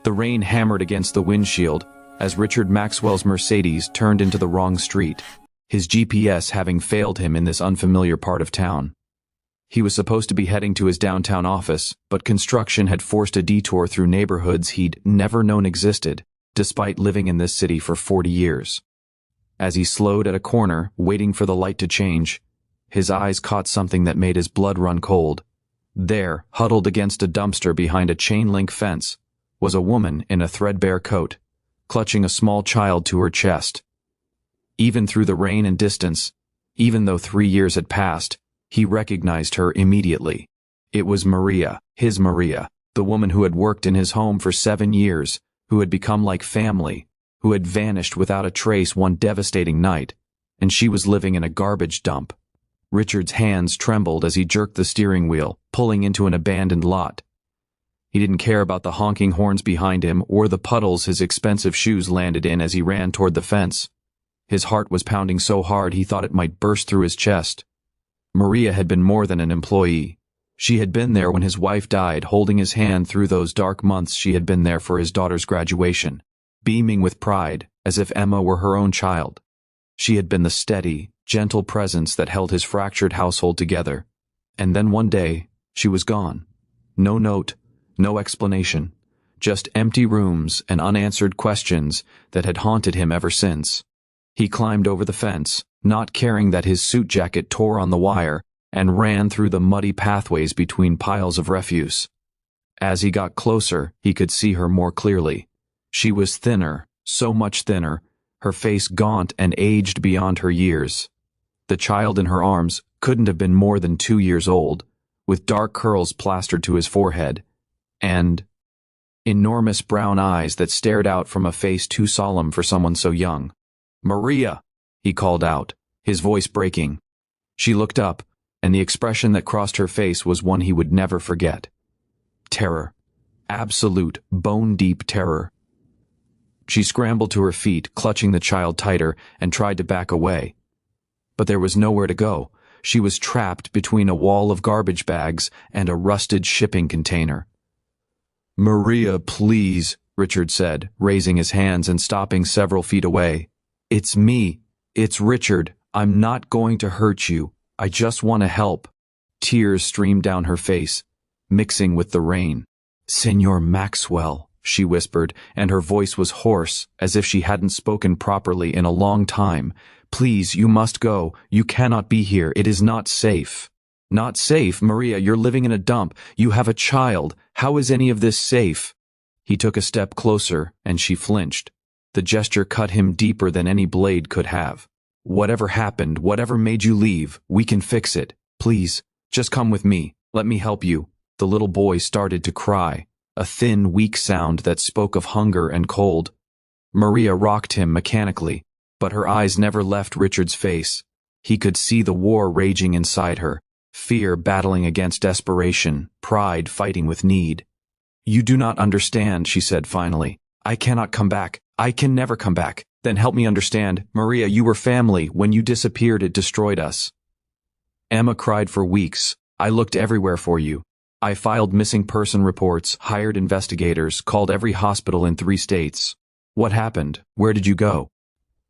The rain hammered against the windshield as Richard Maxwell's Mercedes turned into the wrong street, his GPS having failed him in this unfamiliar part of town. He was supposed to be heading to his downtown office, but construction had forced a detour through neighborhoods he'd never known existed, despite living in this city for 40 years. As he slowed at a corner, waiting for the light to change, his eyes caught something that made his blood run cold. There, huddled against a dumpster behind a chain-link fence, was a woman in a threadbare coat, clutching a small child to her chest. Even through the rain and distance, even though 3 years had passed, he recognized her immediately. It was Maria, his Maria, the woman who had worked in his home for 7 years, who had become like family, who had vanished without a trace one devastating night, and she was living in a garbage dump. Richard's hands trembled as he jerked the steering wheel, pulling into an abandoned lot. He didn't care about the honking horns behind him or the puddles his expensive shoes landed in as he ran toward the fence. His heart was pounding so hard he thought it might burst through his chest. Maria had been more than an employee. She had been there when his wife died, holding his hand through those dark months. She had been there for his daughter's graduation, beaming with pride, as if Emma were her own child. She had been the steady, gentle presence that held his fractured household together. And then one day, she was gone. No note, no explanation, just empty rooms and unanswered questions that had haunted him ever since. He climbed over the fence, not caring that his suit jacket tore on the wire, and ran through the muddy pathways between piles of refuse. As he got closer, he could see her more clearly. She was thinner, so much thinner, her face gaunt and aged beyond her years. The child in her arms couldn't have been more than 2 years old, with dark curls plastered to his forehead, and enormous brown eyes that stared out from a face too solemn for someone so young. "Maria!" he called out, his voice breaking. She looked up, and the expression that crossed her face was one he would never forget. Terror. Absolute, bone-deep terror. She scrambled to her feet, clutching the child tighter, and tried to back away. But there was nowhere to go. She was trapped between a wall of garbage bags and a rusted shipping container. "Maria, please," Richard said, raising his hands and stopping several feet away. "It's me. It's Richard. I'm not going to hurt you. I just want to help." Tears streamed down her face, mixing with the rain. "Senor Maxwell," she whispered, and her voice was hoarse, as if she hadn't spoken properly in a long time. "Please, you must go. You cannot be here. It is not safe." "Not safe? Maria, you're living in a dump. You have a child. How is any of this safe?" He took a step closer, and she flinched. The gesture cut him deeper than any blade could have. "Whatever happened, whatever made you leave, we can fix it. Please, just come with me. Let me help you." The little boy started to cry, a thin, weak sound that spoke of hunger and cold. Maria rocked him mechanically, but her eyes never left Richard's face. He could see the war raging inside her, fear battling against desperation, pride fighting with need. "You do not understand," she said finally. "I cannot come back. I can never come back. Then help me understand. Maria, you were family. When you disappeared, it destroyed us." Emma cried for weeks. "I looked everywhere for you. I filed missing person reports, hired investigators, called every hospital in 3 states. What happened? Where did you go?"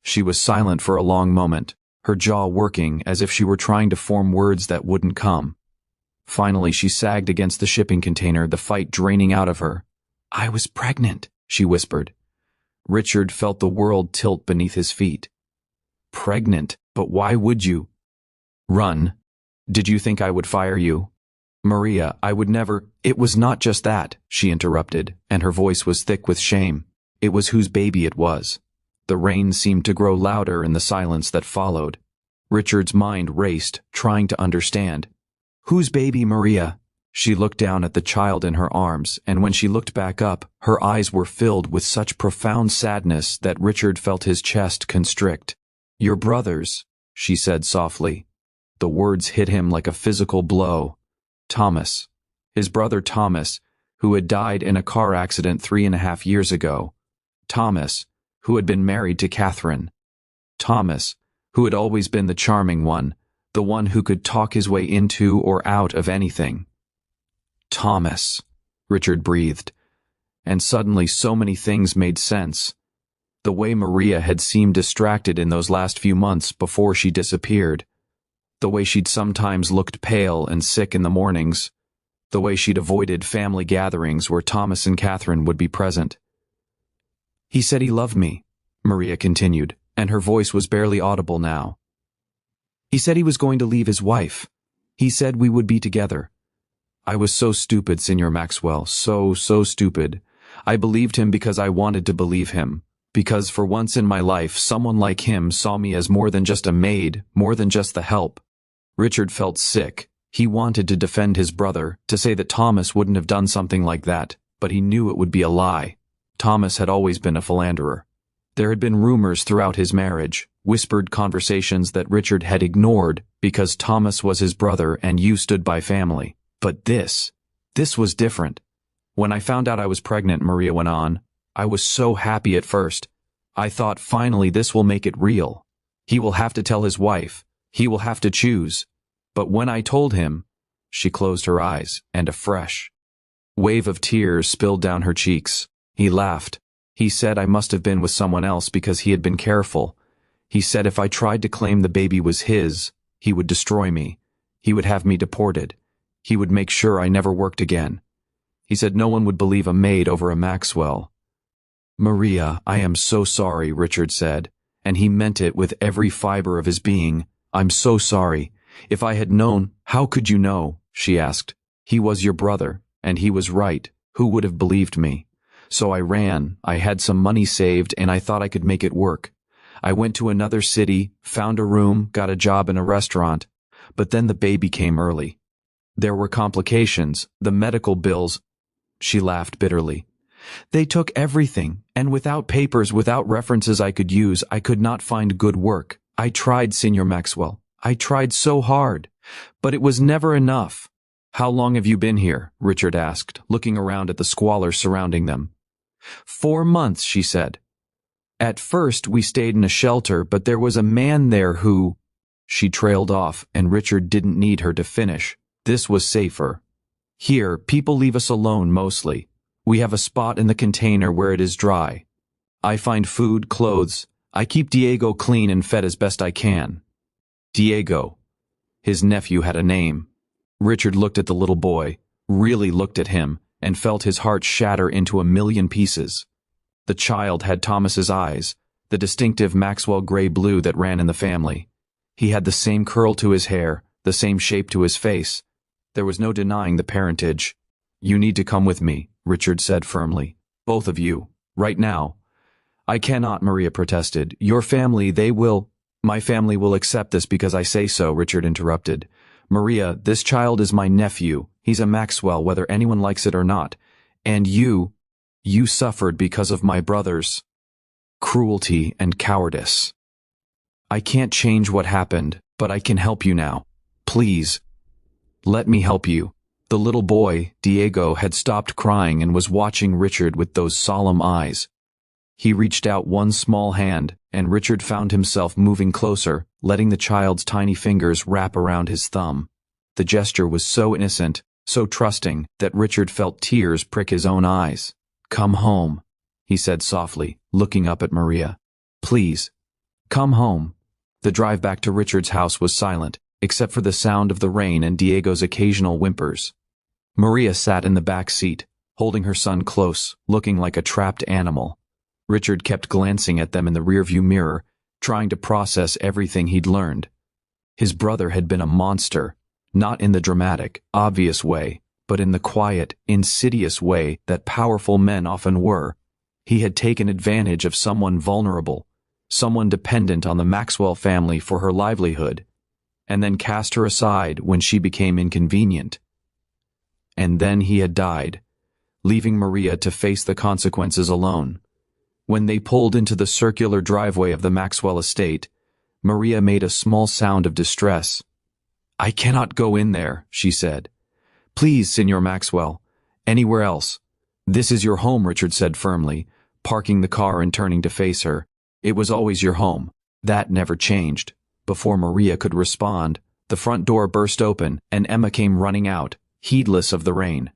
She was silent for a long moment, her jaw working as if she were trying to form words that wouldn't come. Finally, she sagged against the shipping container, the fight draining out of her. "I was pregnant," she whispered. Richard felt the world tilt beneath his feet. "Pregnant? But why would you?" "Run. Did you think I would fire you?" "Maria, I would never—" "It was not just that," she interrupted, and her voice was thick with shame. "It was whose baby it was." The rain seemed to grow louder in the silence that followed. Richard's mind raced, trying to understand. "Whose baby, Maria?" She looked down at the child in her arms, and when she looked back up, her eyes were filled with such profound sadness that Richard felt his chest constrict. "Your brother's," she said softly. The words hit him like a physical blow. Thomas. His brother Thomas, who had died in a car accident 3.5 years ago. Thomas, who had been married to Catherine. Thomas, who had always been the charming one, the one who could talk his way into or out of anything. "Thomas," Richard breathed. and suddenly so many things made sense. The way Maria had seemed distracted in those last few months before she disappeared. The way she'd sometimes looked pale and sick in the mornings. The way she'd avoided family gatherings where Thomas and Catherine would be present. "He said he loved me," Maria continued, and her voice was barely audible now. "He said he was going to leave his wife. He said we would be together. I was so stupid, Senor Maxwell, so stupid. I believed him because I wanted to believe him. Because for once in my life, someone like him saw me as more than just a maid, more than just the help." Richard felt sick. He wanted to defend his brother, to say that Thomas wouldn't have done something like that, but he knew it would be a lie. Thomas had always been a philanderer. There had been rumors throughout his marriage, whispered conversations that Richard had ignored because Thomas was his brother and you stood by family. But this was different. "When I found out I was pregnant," Maria went on, "I was so happy at first. I thought finally this will make it real. He will have to tell his wife. He will have to choose. But when I told him," she closed her eyes, and a fresh wave of tears spilled down her cheeks. He laughed. "He said I must have been with someone else because he had been careful. He said if I tried to claim the baby was his, he would destroy me. He would have me deported. He would make sure I never worked again. He said no one would believe a maid over a Maxwell." "Maria, I am so sorry," Richard said, and he meant it with every fiber of his being. "I'm so sorry. If I had known—" "How could you know?" she asked. "He was your brother, and he was right. Who would have believed me? So I ran. I had some money saved, and I thought I could make it work. I went to another city, found a room, got a job in a restaurant. But then the baby came early. There were complications, the medical bills." She laughed bitterly. "They took everything, and without papers, without references I could use, I could not find good work. I tried, Senor Maxwell. I tried so hard. But it was never enough." "How long have you been here?" Richard asked, looking around at the squalor surrounding them. 4 months, she said. "At first we stayed in a shelter, but there was a man there who—" She trailed off, and Richard didn't need her to finish. This was safer. "Here, people leave us alone mostly. We have a spot in the container where it is dry. I find food, clothes. I keep Diego clean and fed as best I can." Diego. His nephew had a name. Richard looked at the little boy, really looked at him, and felt his heart shatter into a million pieces. The child had Thomas's eyes, the distinctive Maxwell gray-blue that ran in the family. He had the same curl to his hair, the same shape to his face. There was no denying the parentage. "You need to come with me," Richard said firmly. "Both of you. Right now." "I cannot," Maria protested. "Your family, they will—" "My family will accept this because I say so," Richard interrupted. "Maria, this child is my nephew. He's a Maxwell, whether anyone likes it or not. And you suffered because of my brother's cruelty and cowardice. I can't change what happened, but I can help you now. Please, let me help you." The little boy, Diego, had stopped crying and was watching Richard with those solemn eyes. He reached out one small hand, and Richard found himself moving closer, letting the child's tiny fingers wrap around his thumb. The gesture was so innocent, so trusting, that Richard felt tears prick his own eyes. "Come home," he said softly, looking up at Maria. "Please, come home." The drive back to Richard's house was silent, except for the sound of the rain and Diego's occasional whimpers. Maria sat in the back seat, holding her son close, looking like a trapped animal. Richard kept glancing at them in the rearview mirror, trying to process everything he'd learned. His brother had been a monster, not in the dramatic, obvious way, but in the quiet, insidious way that powerful men often were. He had taken advantage of someone vulnerable, someone dependent on the Maxwell family for her livelihood, and then cast her aside when she became inconvenient. And then he had died, leaving Maria to face the consequences alone. When they pulled into the circular driveway of the Maxwell estate, Maria made a small sound of distress. "I cannot go in there," she said. "Please, Senor Maxwell. Anywhere else." "This is your home," Richard said firmly, parking the car and turning to face her. "It was always your home. That never changed." Before Maria could respond, the front door burst open and Emma came running out, heedless of the rain.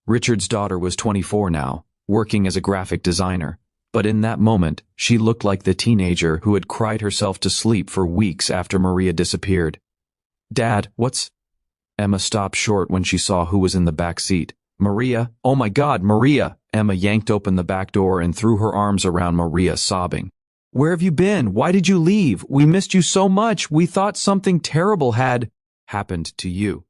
Richard's daughter was 24 now, working as a graphic designer. But in that moment, she looked like the teenager who had cried herself to sleep for weeks after Maria disappeared. "Dad, what's—" Emma stopped short when she saw who was in the back seat. "Maria, oh my God, Maria!" Emma yanked open the back door and threw her arms around Maria, sobbing. "Where have you been? Why did you leave? We missed you so much. We thought something terrible had happened to you."